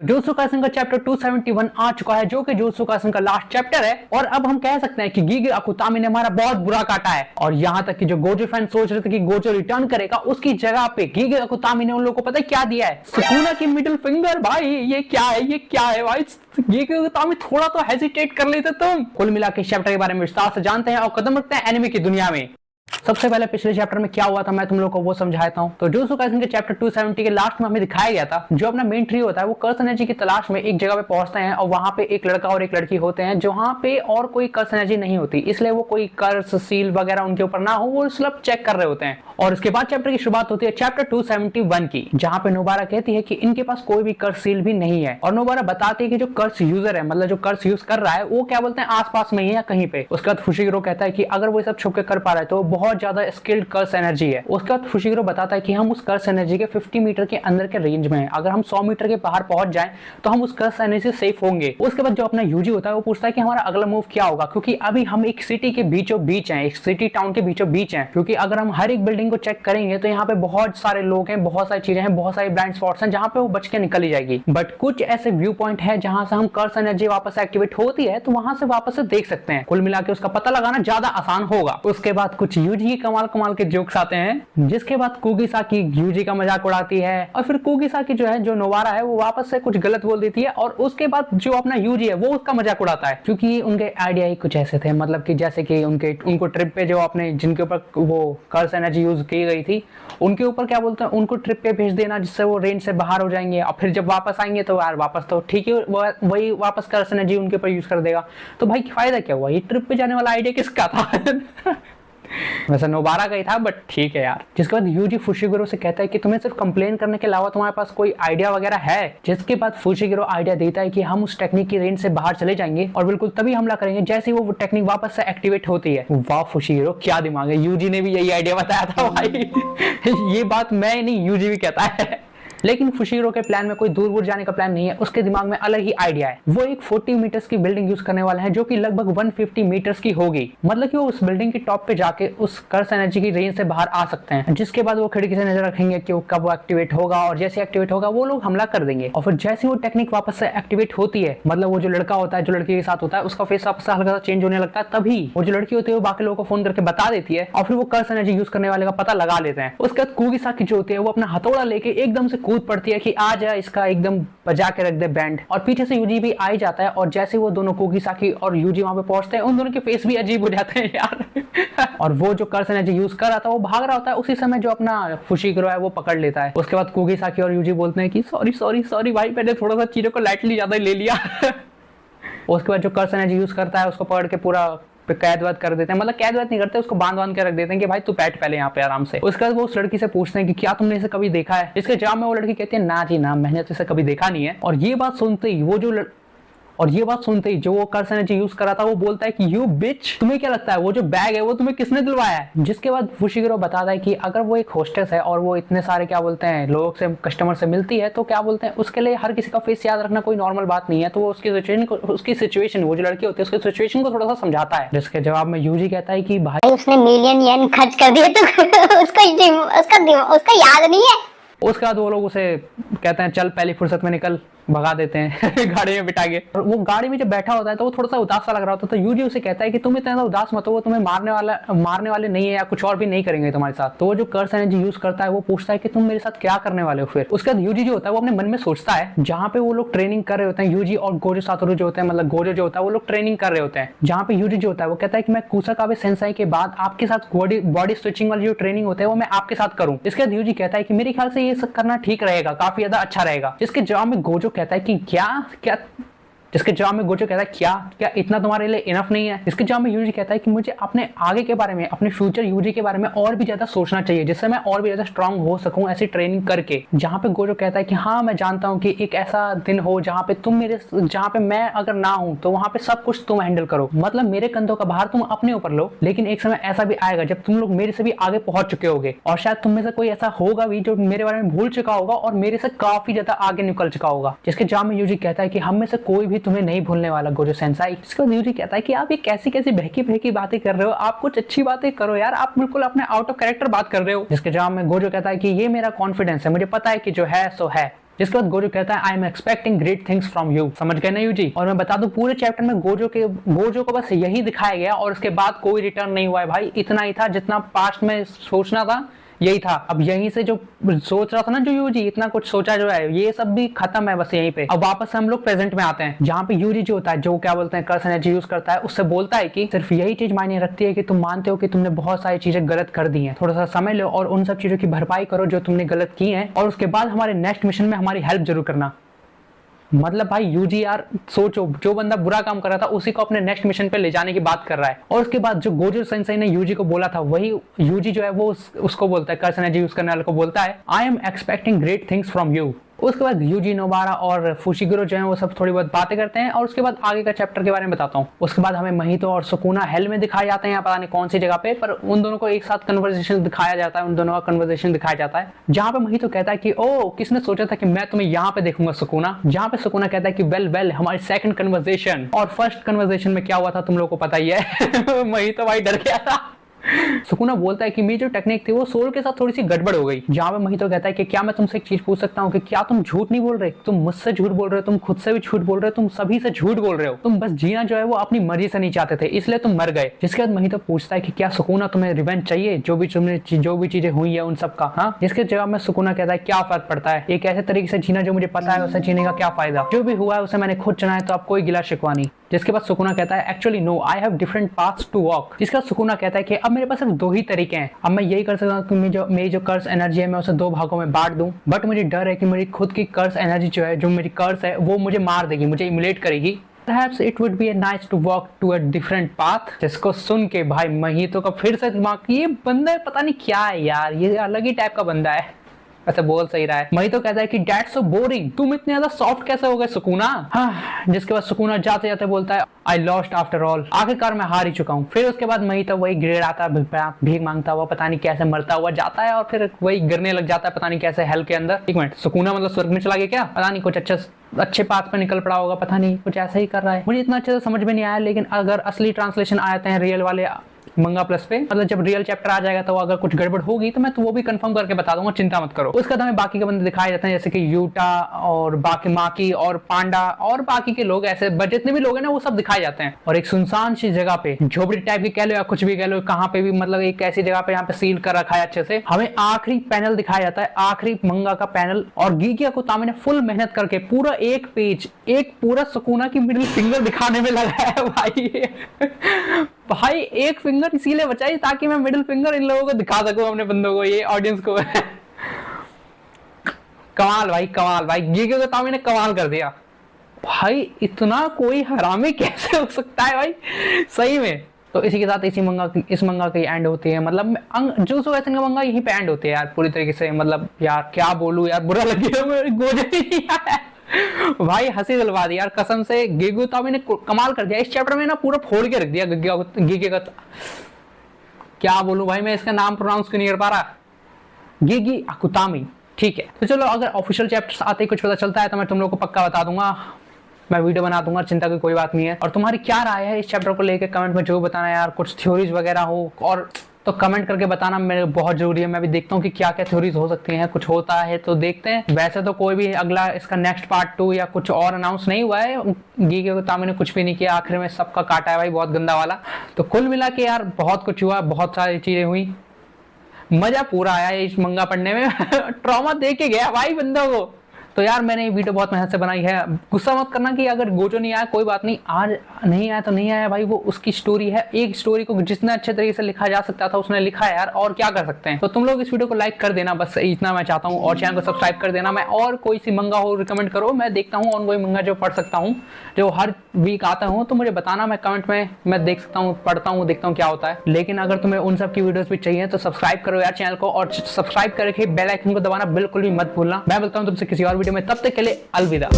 Jutsu Kaisen का chapter 271 आ चुका है, जो कि जुत्सु काइसेन का लास्ट चैप्टर है। और अब हम कह सकते हैं कि गीगी अकुतामी ने हमारा बहुत बुरा काटा है। और यहाँ तक कि जो गोजो फैन सोच रहे थे कि गोजो रिटर्न करेगा, उसकी जगह पे गीगी अकुतामी ने उन लोगों को पता है क्या दिया है? सुकुना की मिडिल फिंगर। भाई ये क्या है, ये क्या है भाई? गीगी अकुतामी थोड़ा तो हेजिटेट कर लेते तुम। कुल मिला के इस चैप्टर के बारे में विस्तार से जानते हैं और कदम रखते हैं एनिमे की दुनिया में। सबसे पहले पिछले चैप्टर में क्या हुआ था मैं तुम लोगों को वो समझाता हूँ। तो जुत्सु काइसेन के चैप्टर 270 के लास्ट में हमें दिखाया गया था, जो अपना मेन ट्री होता है वो कर्स एनर्जी की तलाश में एक जगह पे पहुंचते हैं और वहां पे एक लड़का और एक लड़की होते हैं, जहां पे और कोई कर्स एनर्जी नहीं होती, इसलिए वो कोई कर्स सील वगैरह उनके ऊपर ना हो, वो सब चेक कर रहे होते हैं। और उसके बाद चैप्टर की शुरुआत होती है चैप्टर 271 की, जहां पे नोबारा कहती है कि इनके पास कोई भी कर्स सील भी नहीं है। और नोबारा बताती है कि जो कर्स यूजर है, मतलब जो कर्स यूज कर रहा है, वो क्या बोलते हैं आसपास में ही है या कहीं पे। उसके बाद फुशिगिरो कहता है कि अगर वो सब छुप के कर पा रहा है तो बहुत ज्यादा स्किल्ड कर्स एनर्जी है। उसके बाद फुशिगिरो बताता है कि हम उस कर्स एनर्जी के 50 मीटर के अंदर के रेंज में हैं, अगर हम 100 मीटर के बाहर पहुंच जाएं तो हम उस कर्स एनर्जी से सेफ होंगे। उसके बाद जो अपना यूजी होता है वो पूछता है कि हमारा अगला मूव क्या होगा, क्योंकि अभी हम एक सिटी के बीचों बीच हैं, एक सिटी टाउन के बीचों बीच हैं। क्योंकि अगर हम हर एक बिल्डिंग को चेक करेंगे तो यहाँ पे बहुत सारे लोग हैं, बहुत सारी चीजें हैं, बहुत सारी ब्लाइंड स्पॉट्स हैं जहां पे वो बच के निकल ही जाएगी। बट कुछ ऐसे व्यू पॉइंट है जहां से हम कर्स एनर्जी वापस से एक्टिवेट होती है तो वहां से वापस से देख सकते हैं। कुल मिला के उसका पता लगाना ज्यादा आसान होगा। उसके बाद कुछ यूजी के कमाल कमाल के जोक्स आते हैं, जिसके बाद कुगिसाकी यूजी का मजाक उड़ाती है और फिर कुगिसाकी जो है, जो नोबारा है, वो वापस से कुछ गलत बोल देती है और उसके बाद जो अपना यूजी है वो उसका मजाक उड़ाता है, क्योंकि उनके आइडिया ही कुछ ऐसे थे। मतलब कि जैसे कि उनको ट्रिप पे जो अपने जिनके ऊपर वो कर्स एनर्जी यूज की गई थी उनके ऊपर क्या बोलते हैं, उनको ट्रिप पे भेज देना जिससे वो रेंज से बाहर हो जाएंगे और फिर जब वापस आएंगे तो यार वापस तो ठीक है, वही वापस कर्स एनर्जी उनके ऊपर यूज कर देगा। तो भाई फायदा क्या हुआ? ये ट्रिप पे जाने वाला आइडिया किसका था? वैसे नोबारा का ही था, बट ठीक है यार। जिसके बाद यूजी फुशिगिरो से कहता है कि तुम्हें सिर्फ कंप्लेन करने के अलावा तुम्हारे पास कोई आइडिया वगैरह है? जिसके बाद फुशिगिरो आइडिया देता है कि हम उस टेक्निक की रेंज से बाहर चले जाएंगे और बिल्कुल तभी हमला करेंगे जैसे ही वो टेक्निक वापस से एक्टिवेट होती है। वाह फुशिगिरो, क्या दिमाग है। यूजी ने भी यही आइडिया बताया था भाई। ये बात मैं नहीं, यूजी भी कहता है। लेकिन फुशिगिरो के प्लान में कोई दूर जाने का प्लान नहीं है, उसके दिमाग में अलग ही आइडिया है। वो एक 40 मीटर्स की बिल्डिंग यूज करने वाला है जो कि लगभग 150 मीटर्स की होगी। मतलब कि वो उस बिल्डिंग की टॉप पे जाके उस कर्स एनर्जी की रेंज से बाहर आ सकते हैं, जिसके बाद वो खिड़की से नजर रखेंगे कि वो कब वो एक्टिवेट होगा और जैसे एक्टिवेट होगा वो लोग हमला कर देंगे। और फिर जैसे वो टेक्निक वापस से एक्टिवेट होती है, मतलब वो जो लड़का होता है जो लड़की के साथ होता है उसका फेस वापस से हल्का सा चेंज होने लगता है, तभी वो जो लड़की होती है वो बाकी लोगों को फोन करके बता देती है और फिर वो कर्स एनर्जी यूज करने वाले का पता लगा लेते हैं। उसके बाद कुगिसाकी जो होती है वो अपना हथौड़ा लेके एकदम से कूद पड़ती है कि आज इसका एकदम बजा के रख दे बैंड। और पीछे से यूजी भी आ ही जाता है और जैसे वो दोनों कुगिसाकी और यूजी वहां पे पहुंचते हैं उन दोनों के फेस भी अजीब हो जाते हैं यार। और वो जो कर्स एनर्जी यूज कर रहा था वो भाग रहा होता है, उसी समय जो अपना फुशिगिरो है वो पकड़ लेता है। उसके बाद कुगिसाकी और यूजी बोलते हैं कि सॉरी सॉरी सॉरी भाई, मैंने थोड़ा सा चीजों को लाइटली ज्यादा ले लिया। उसके बाद जो कर्स एनर्जी यूज करता है उसको पकड़ के पूरा कैद वैद कर देते हैं, मतलब कैद वैद नहीं करते, उसको बांध के रख देते हैं कि भाई तू बैठ पहले यहाँ पे आराम से। उसके बाद वो उस लड़की से पूछते हैं कि क्या तुमने इसे कभी देखा है? इसके जवाब में वो लड़की कहती है ना जी ना, मैंने तो इसे कभी देखा नहीं है। और ये बात सुनते ही जो वो कर्स एनर्जी यूज कर रहा था वो बोलता है कि यू बिच, तुम्हें क्या लगता है वो जो बैग है वो तुम्हें किसने दिलवाया है? जिसके बाद फुशिगिरो बताता है कि अगर वो एक होस्टेस है और वो इतने सारे क्या बोलते हैं लोगों से, कस्टमर से मिलती है, तो क्या बोलते हैं उसके लिए हर किसी का फेस याद रखना कोई नॉर्मल बात नहीं है। तो वो उसकी सिचुएशन वो जो लड़की होती है उसकी सिचुएशन को थोड़ा सा समझाता है। जिसके जवाब में यूजी कहता है कि भाई उसने मिलियन येन खर्च कर दिए तो उसका याद नहीं है। उसके बाद वो लोग उसे कहते हैं चल पहली फुर्सत में निकल, भगा देते हैं गाड़ी में बिठा के। और वो गाड़ी में जब बैठा होता है तो वो थोड़ा सा उदास सा लग रहा होता है, तो यूजी उसे कहता है कि तुम इतना उदास मत हो, वो तुम्हें मारने वाले नहीं है या कुछ और भी नहीं करेंगे तुम्हारे साथ। तो वो जो कर्स एनर्जी यूज करता है वो पूछता है कि तुम मेरे साथ क्या करने वाले हो? फिर उसके बाद यूजी जो होता है वो अपने मन में सोचता है, जहाँ पे वो लोग ट्रेनिंग कर रहे होते हैं, यूजी और गोजो सातोरू जो होते हैं, मतलब गोजो जो होता है वो लोग ट्रेनिंग कर रहे होते हैं, जहाँ पे यूजी जो होता है वो कहता है कि मैं कुसाकाबे सेंसाई के बाद आपके साथ बॉडी स्विचिंग वाली जो ट्रेनिंग होता है वो मैं आपके साथ करूँ। इसके बाद यूजी कहता है कि मेरे ख्याल से ये सब करना ठीक रहेगा, काफी ज्यादा अच्छा रहेगा। जिसके जवाब में गोजो कहता है कि क्या जिसके जवाब में गोजो कहता है क्या इतना तुम्हारे लिए इनफ नहीं है? इसके जवाब में यूजी कहता है कि मुझे अपने आगे के बारे में, अपने फ्यूचर यूजी के बारे में और भी ज्यादा सोचना चाहिए, जिससे मैं और भी ज्यादा स्ट्रांग हो सकूं ऐसी ट्रेनिंग करके। जहां पे गोजो कहता है कि हाँ मैं जानता हूं कि एक ऐसा दिन हो जहां पे मैं अगर ना हूं तो वहां पे सब कुछ तुम हैंडल करो, मतलब मेरे कंधों का भार तुम अपने ऊपर लो। लेकिन एक समय ऐसा भी आएगा जब तुम लोग मेरे से भी आगे पहुंच चुके होगे और शायद तुम में से कोई ऐसा होगा भी जो मेरे बारे में भूल चुका होगा और मेरे से काफी ज्यादा आगे निकल चुका होगा। जिसके जवाब में यूजी कहता है कि हम में से कोई भी तुम्हें नहीं भूलने वाला गोजो सेंसाई। इसके बाद यूजी कहता है कि आप ये कैसी बहकी बातें कर रहे हो, आप कुछ अच्छी बातें करो यार, आप बिल्कुल अपने आउट ऑफ कैरेक्टर बात कर रहे हो। जिसके जवाब में गोजो कहता है कि ये मेरा कॉन्फिडेंस है, मुझे पता है कि जो है सो है। जिसके बाद गोजो कहता है I am expecting great things from you. समझ गए ना यूजी? और मैं बता दूं पूरे चैप्टर में गोजो को बस यही दिखाया गया और उसके बाद कोई रिटर्न नहीं हुआ है भाई। इतना ही था जितना पास्ट में सोचना था यही था। अब यहीं से जो सोच रहा था ना जो यूजी इतना कुछ सोचा जो है ये सब भी खत्म है बस यहीं पे। अब वापस हम लोग प्रेजेंट में आते हैं जहाँ पे यूजी जो होता है जो क्या बोलते हैं कर्स एनर्जी यूज करता है उससे बोलता है कि सिर्फ यही चीज मायने रखती है कि तुम मानते हो कि तुमने बहुत सारी चीजें गलत कर दी हैं, थोड़ा सा समय लो और उन सब चीजों की भरपाई करो जो तुमने गलत की हैं और उसके बाद हमारे नेक्स्ट मिशन में हमारी हेल्प जरूर करना। मतलब भाई यूजी यार सोचो जो बंदा बुरा काम कर रहा था उसी को अपने नेक्स्ट मिशन पे ले जाने की बात कर रहा है। और उसके बाद जो गोजो सेंसेई ने यूजी को बोला था वही यूजी जो है वो उसको बोलता है, कर्स एनर्जी यूज करने वाले को बोलता है I am expecting great things from you. उसके बाद यूजी नोबारा और फुशिगिरो जो है वो सब थोड़ी बहुत बातें करते हैं और उसके बाद आगे का चैप्टर के बारे में बताता हूँ। उसके बाद हमें महितो और सुकुना हेल में दिखाए जाते हैं, पता नहीं कौन सी जगह पे, पर उन दोनों को एक साथ कन्वर्सेशन दिखाया जाता है, उन दोनों का कन्वर्सेशन दिखाया जाता है जहाँ पे महितो कहता है कि ओ किसने सोचा था कि मैं तुम्हें यहाँ पे देखूंगा सुकुना, जहाँ पे सुकुना कहता है कि वेल हमारी सेकंड कन्वर्सेशन। और फर्स्ट कन्वर्सेशन में क्या हुआ था तुम लोग को पता ही है महितो भाई डर गया था। सुकुना बोलता है कि मेरी जो टेक्निक थी वो सोल के साथ थोड़ी सी गड़बड़ हो गई। जहाँ पे महितो कहता है कि क्या मैं तुमसे एक चीज पूछ सकता हूँ कि क्या तुम झूठ नहीं बोल रहे, तुम मुझसे झूठ बोल रहे हो, तुम खुद से भी झूठ बोल रहे हो, तुम सभी से झूठ बोल रहे हो, तुम बस जीना जो है वो अपनी मर्जी से नहीं चाहते थे इसलिए तुम मर गए। जिसके बाद महितो पूछता है कि क्या सुकुना तुम्हें रिवेंज चाहिए जो भी चीजें हुई है उन सब का। हाँ, जिसके जवाब में सुकुना कहता है क्या फर्क पड़ता है, एक ऐसे तरीके से जीना जो मुझे पता है वैसे जीने का क्या फायदा, जो भी हुआ है उसे मैंने खुद चुना है तो अब कोई गिला शिकवा नहीं। जिसके बाद सुकुना कहता है actually no I have different paths to walk. जिसका सुकुना कहता है कि अब मेरे पास सिर्फ दो ही तरीके हैं, अब मैं यही कर सकता हूँ कि मेरी जो कर्स एनर्जी है मैं उसे दो भागों में बांट दूं, बट मुझे डर है कि मेरी खुद की कर्स एनर्जी जो है जो मेरी कर्स है वो मुझे मार देगी, मुझे इमुलेट करेगी। Perhaps it would be nice to walk to a different path। जिसको सुन के भाई महितो का फिर से दिमाग, ये बंदा है पता नहीं क्या है यार, ये अलग ही टाइप का बंदा है। वैसे बोल सही रहा है। महितो कहता है कि डैट्स सो बोरिंग, तुम इतने ज्यादा सॉफ्ट कैसे हो गए सुकुना। हाँ, जिसके बाद सुकुना जाते जाते बोलता है आई लॉस्ट आफ्टर ऑल, आखिरकार मैं हार ही चुका हूँ। फिर उसके बाद महितो वही गिर आता है, भीख मांगता हुआ पता नहीं कैसे मरता हुआ जाता है और फिर वही गिरने लग जाता है पता नहीं कैसे हेल के अंदर। एक मिनट, सुकुना मतलब स्वर्ग में चला गया क्या? पता नहीं, कुछ अच्छे पाथ पे निकल पड़ा होगा, पता नहीं कुछ ऐसा ही कर रहा है, मुझे इतना अच्छे से समझ में नहीं आया। लेकिन अगर असली ट्रांसलेशन आते हैं रियल वाले मंगा प्लस पे, मतलब जब रियल चैप्टर आ जाएगा तो अगर कुछ गड़बड़ होगी तो मैं तो वो भी कंफर्म करके बता दूंगा, चिंता मत करो। उसके बाद हमें बाकी के बंदे दिखाए जाते हैं जैसे कि यूटा और बाकी माकी और पांडा और बाकी के लोग, ऐसे जितने भी लोग हैं ना वो सब दिखाए जाते हैं। और एक सुनसान सी जगह पे, झोपड़ी टाइप की कह लो या कुछ भी कह लो, कहाँ पे भी, मतलब एक ऐसी जगह पे यहाँ पे सील कर रखा है अच्छे से। हमें आखिरी पैनल दिखाया जाता है, आखिरी मंगा का पैनल, और गीगी अकुतामी ने फुल मेहनत करके पूरा एक पेज, एक पूरा सुकुना की मिडिल फिंगर दिखाने में लगा है भाई एक फिंगर इसीलिए बचाई ताकि मैं मिडिल फिंगर इन लोगों को दिखा सकूं, अपने बंदों को, ये ऑडियंस को कमाल भाई गीगी अकुतामी ने कमाल कर दिया भाई, इतना कोई हरामी कैसे हो सकता है भाई सही में। तो इसी के साथ इस मंगा की एंड होती है, मतलब जुजुत्सु काइसेन का मंगा यहीं पे एंड होते हैं यार पूरी तरीके से। मतलब यार क्या बोलूं यार, बुरा लग गया मेरे गोजे नहीं आया भाई, हंसी दिलवा दी यार कसम से। गीगी अकुतामी ने कमाल कर दिया इस चैप्टर में ना, पूरा फोड़ के रख दिया गीगी का। क्या बोलूं भाई, मैं इसका नाम प्रोनाउंस क्यों नहीं कर पा रहा, गीगी अकुतामी। ठीक है, तो चलो अगर ऑफिशियल चैप्टर्स आते ही कुछ पता चलता है तो मैं तुम लोग को पक्का बता दूंगा, मैं वीडियो बना दूंगा, चिंता की कोई बात नहीं है। और तुम्हारी क्या राय है इस चैप्टर को लेकर कमेंट में जरूर बताना यार, कुछ थ्योरीज वगैरह हो और तो कमेंट करके बताना मेरे बहुत जरूरी है। मैं भी देखता हूँ कि क्या क्या थ्योरीज हो सकती हैं, कुछ होता है तो देखते हैं। वैसे तो कोई भी अगला इसका नेक्स्ट पार्ट 2 या कुछ और अनाउंस नहीं हुआ है, गीगी अकुतामी ने कुछ भी नहीं किया, आखिर में सबका काटा है भाई बहुत गंदा वाला। तो कुल मिला के यार बहुत कुछ हुआ, बहुत सारी चीजें हुई, मजा पूरा आया इस मंगा पढ़ने में ट्रॉमा दे के गया भाई बंदों को। तो यार मैंने ये वीडियो बहुत मेहनत से बनाई है, गुस्सा मत करना कि अगर गोजो नहीं आया कोई बात नहीं, आज नहीं आया तो नहीं आया भाई, वो उसकी स्टोरी है। एक स्टोरी को जितना अच्छे तरीके से लिखा जा सकता था उसने लिखा है यार, और क्या कर सकते हैं। तो तुम लोग इस वीडियो को लाइक कर देना, बस इतना मैं चाहता हूँ, और चैनल को सब्सक्राइब कर देना। मैं और कोई सी मंगा हो रिकमेंड करो, मैं देखता हूँ, और कोई मंगा जो पढ़ सकता हूँ जो हर वीक आता हूँ तो मुझे बताना, मैं कमेंट में मैं देख सकता हूँ, पढ़ता हूँ, देखता हूँ क्या होता है। लेकिन अगर तुम्हें उन सब की वीडियोस भी चाहिए तो सब्सक्राइब करो यार चैनल को, और सब्सक्राइब करके बेल आइकन को दबाना बिल्कुल भी मत भूलना। मैं बोलता हूँ तुमसे किसी और वीडियो में, तब तक के लिए अलविदा।